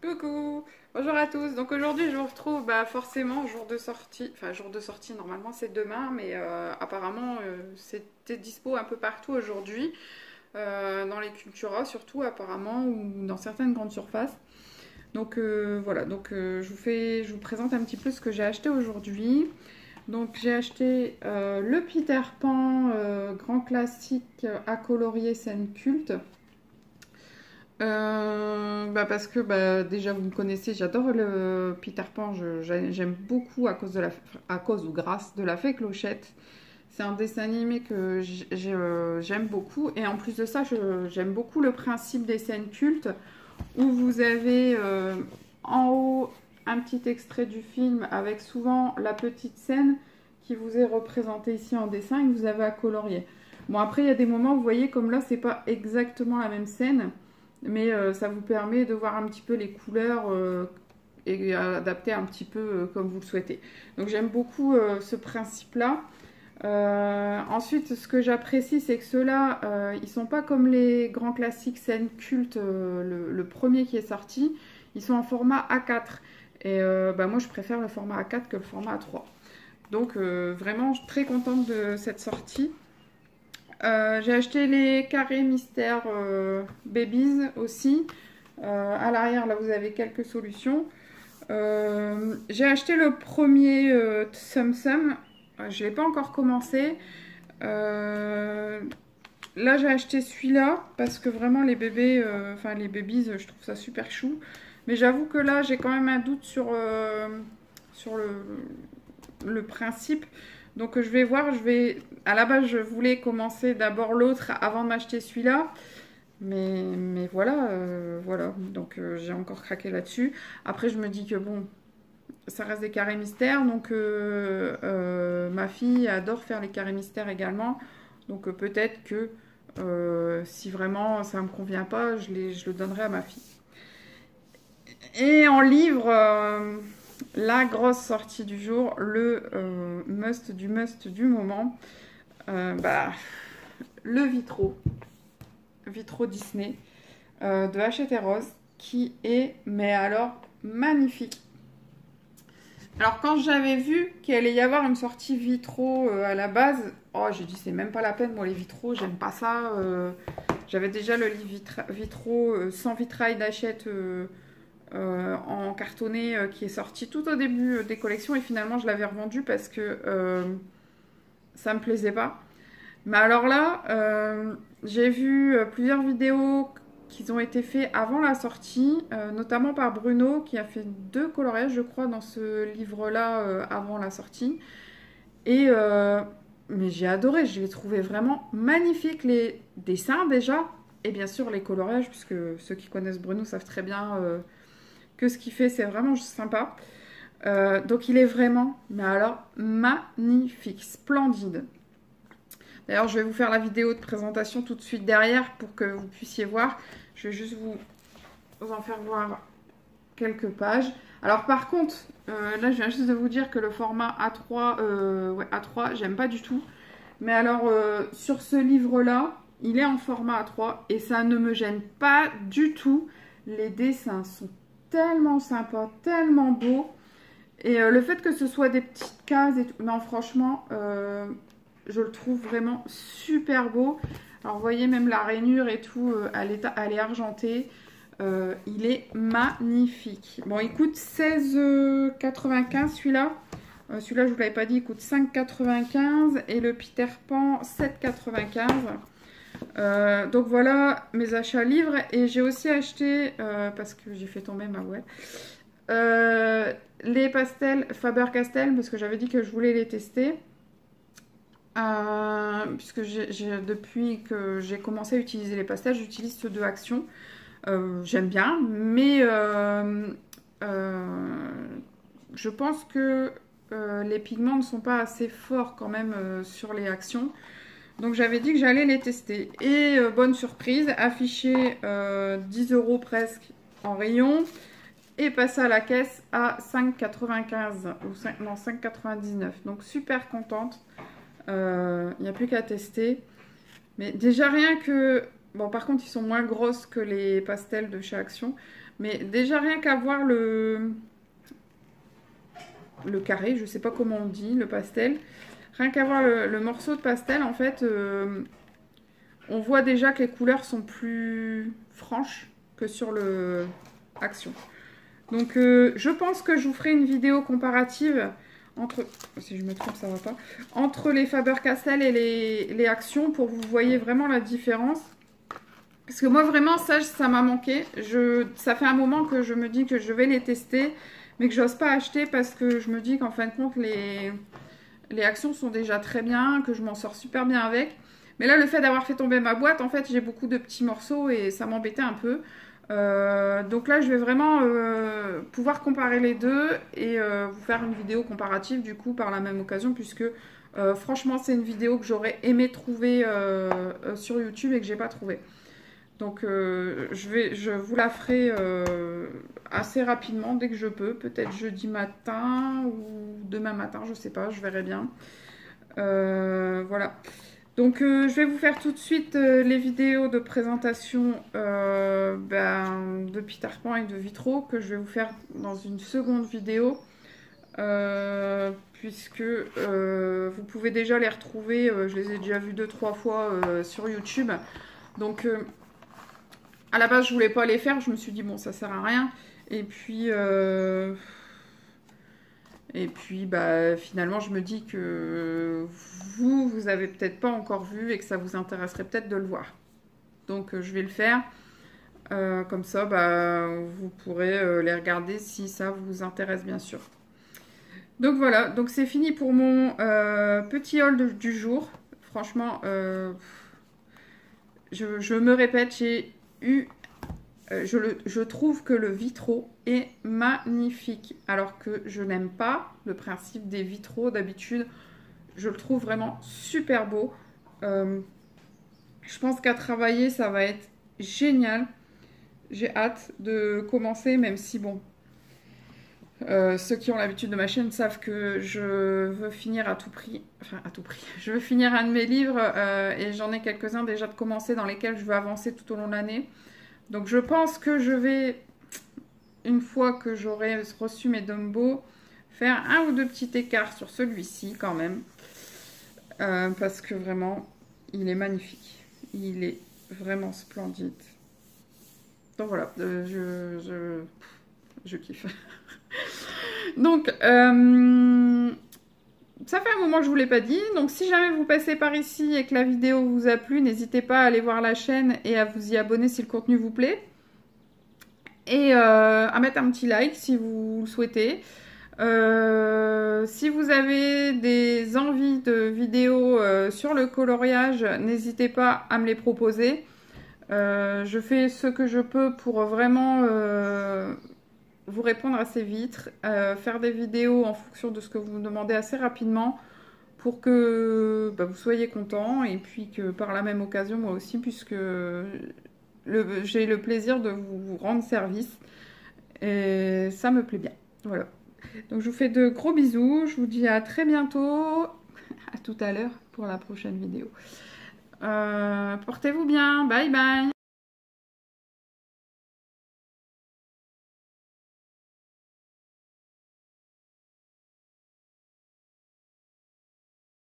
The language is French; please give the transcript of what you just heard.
Coucou, bonjour à tous. Donc aujourd'hui je vous retrouve forcément jour de sortie. Enfin jour de sortie normalement c'est demain, mais apparemment c'était dispo un peu partout aujourd'hui, dans les Cultura surtout apparemment ou dans certaines grandes surfaces. Donc voilà, donc je vous présente un petit peu ce que j'ai acheté aujourd'hui. Donc j'ai acheté le Peter Pan grand classique à colorier scène culte. Parce que déjà vous me connaissez, j'adore le Peter Pan, j'aime beaucoup à cause ou grâce de la Fée Clochette. C'est un dessin animé que j'aime beaucoup et en plus de ça j'aime beaucoup le principe des scènes cultes où vous avez en haut un petit extrait du film avec souvent la petite scène qui vous est représentée ici en dessin et que vous avez à colorier. Bon après il y a des moments où vous voyez comme là c'est pas exactement la même scène mais ça vous permet de voir un petit peu les couleurs et adapter un petit peu comme vous le souhaitez. Donc j'aime beaucoup ce principe-là. Ensuite, ce que j'apprécie, c'est que ceux-là, ils sont pas comme les grands classiques scènes cultes, le premier qui est sorti. Ils sont en format A4. Et moi, je préfère le format A4 que le format A3. Donc vraiment, je suis très contente de cette sortie. J'ai acheté les carrés mystères Babies aussi. À l'arrière, là, vous avez quelques solutions. J'ai acheté le premier Tsum Tsum. Je ne l'ai pas encore commencé. Là, j'ai acheté celui-là parce que vraiment, les bébés, enfin les babies, je trouve ça super chou. Mais j'avoue que là, j'ai quand même un doute sur le principe. Donc je vais voir, à la base je voulais commencer d'abord l'autre avant de m'acheter celui-là. Mais voilà, voilà. Donc j'ai encore craqué là-dessus. Après je me dis que bon, ça reste des carrés mystères. Donc ma fille adore faire les carrés mystères également. Donc peut-être que si vraiment ça me convient pas, je le donnerai à ma fille. Et en livre, la grosse sortie du jour, le must du moment, le Vitro Disney de Hachette Rose, qui est, mais alors, magnifique. Alors quand j'avais vu qu'il allait y avoir une sortie vitro à la base, oh j'ai dit c'est même pas la peine, moi les vitraux, j'aime pas ça. J'avais déjà le livre vitro sans vitrail d'Hachette en cartonné qui est sorti tout au début des collections et finalement je l'avais revendu parce que ça me plaisait pas. Mais alors là, j'ai vu plusieurs vidéos qui ont été faites avant la sortie, notamment par Bruno qui a fait 2 coloriages je crois dans ce livre-là avant la sortie. Et mais j'ai adoré, je les trouvais vraiment magnifiques les dessins déjà et bien sûr les coloriages puisque ceux qui connaissent Bruno savent très bien que ce qu'il fait, c'est vraiment sympa. Donc il est vraiment, mais alors, magnifique, splendide. D'ailleurs, je vais vous faire la vidéo de présentation tout de suite derrière pour que vous puissiez voir. Je vais juste vous en faire voir quelques pages. Alors par contre, là je viens juste de vous dire que le format A3, A3, j'aime pas du tout. Mais alors sur ce livre-là, il est en format A3 et ça ne me gêne pas du tout. Les dessins sont tellement sympas, tellement beaux. Et le fait que ce soit des petites cases et tout, non franchement, je le trouve vraiment super beau. Alors vous voyez même la rainure et tout, elle est argentée. Il est magnifique. Bon, il coûte 16,95 celui-là. Celui-là, je ne vous l'avais pas dit, il coûte 5,95 et le Peter Pan 7,95. Donc voilà mes achats livres. Et j'ai aussi acheté, parce que j'ai fait tomber ma web, les pastels Faber-Castell, parce que j'avais dit que je voulais les tester. Puisque depuis que j'ai commencé à utiliser les pastels, j'utilise ceux de Action. J'aime bien, mais je pense que les pigments ne sont pas assez forts quand même sur les actions. Donc j'avais dit que j'allais les tester. Et bonne surprise, affiché 10 € presque en rayon et passé à la caisse à 5,95 ou 5,99. Donc super contente. Il n'y a plus qu'à tester. Mais déjà rien que... Bon, par contre, ils sont moins grosses que les pastels de chez Action. Mais déjà, rien qu'à voir le carré, je sais pas comment on dit, le pastel. Rien qu'à voir le morceau de pastel, en fait, on voit déjà que les couleurs sont plus franches que sur le Action. Donc, je pense que je vous ferai une vidéo comparative entre, si je me trompe, ça va pas, entre les Faber-Castell et les Action pour que vous voyez vraiment la différence. Parce que moi, vraiment, ça m'a manqué. Ça fait un moment que je me dis que je vais les tester, mais que j'ose pas acheter parce que je me dis qu'en fin de compte, les Actions sont déjà très bien, que je m'en sors super bien avec. Mais là, le fait d'avoir fait tomber ma boîte, en fait, j'ai beaucoup de petits morceaux et ça m'embêtait un peu. Donc là, je vais vraiment pouvoir comparer les deux et vous faire une vidéo comparative du coup par la même occasion puisque franchement, c'est une vidéo que j'aurais aimé trouver sur YouTube et que j'ai pas trouvé. Donc je vous la ferai assez rapidement dès que je peux, peut-être jeudi matin ou demain matin, je sais pas, je verrai bien. Voilà. Donc je vais vous faire tout de suite les vidéos de présentation de Peter Pan et de vitraux que je vais vous faire dans une seconde vidéo puisque vous pouvez déjà les retrouver, je les ai déjà vus 2-3 fois sur YouTube. Donc à la base je voulais pas les faire, je me suis dit bon ça sert à rien et puis bah, finalement, je me dis que vous avez peut-être pas encore vu et que ça vous intéresserait peut-être de le voir. Donc, je vais le faire. Comme ça, bah, vous pourrez les regarder si ça vous intéresse, bien sûr. Donc, voilà. Donc, c'est fini pour mon petit haul du jour. Franchement, je me répète, j'ai eu... je trouve que le vitraux est magnifique, alors que je n'aime pas le principe des vitraux d'habitude. Je le trouve vraiment super beau. Je pense qu'à travailler, ça va être génial. J'ai hâte de commencer, même si bon, ceux qui ont l'habitude de ma chaîne savent que je veux finir à tout prix. Enfin, à tout prix. Je veux finir un de mes livres et j'en ai quelques-uns déjà de commencer dans lesquels je veux avancer tout au long de l'année. Donc je pense que je vais, une fois que j'aurai reçu mes Dumbo, faire un ou deux petits écarts sur celui-ci quand même. Parce que vraiment, il est magnifique. Il est vraiment splendide. Donc voilà, je kiffe. Donc, ça fait un moment que je ne vous l'ai pas dit. Donc si jamais vous passez par ici et que la vidéo vous a plu, n'hésitez pas à aller voir la chaîne et à vous y abonner si le contenu vous plaît. Et à mettre un petit like si vous le souhaitez. Si vous avez des envies de vidéos sur le coloriage, n'hésitez pas à me les proposer. Je fais ce que je peux pour vraiment vous répondre assez vite, faire des vidéos en fonction de ce que vous me demandez assez rapidement pour que bah, vous soyez contents et puis que par la même occasion moi aussi puisque j'ai le plaisir de vous rendre service et ça me plaît bien. Voilà. Donc je vous fais de gros bisous, je vous dis à très bientôt, à tout à l'heure pour la prochaine vidéo. Portez-vous bien, bye bye.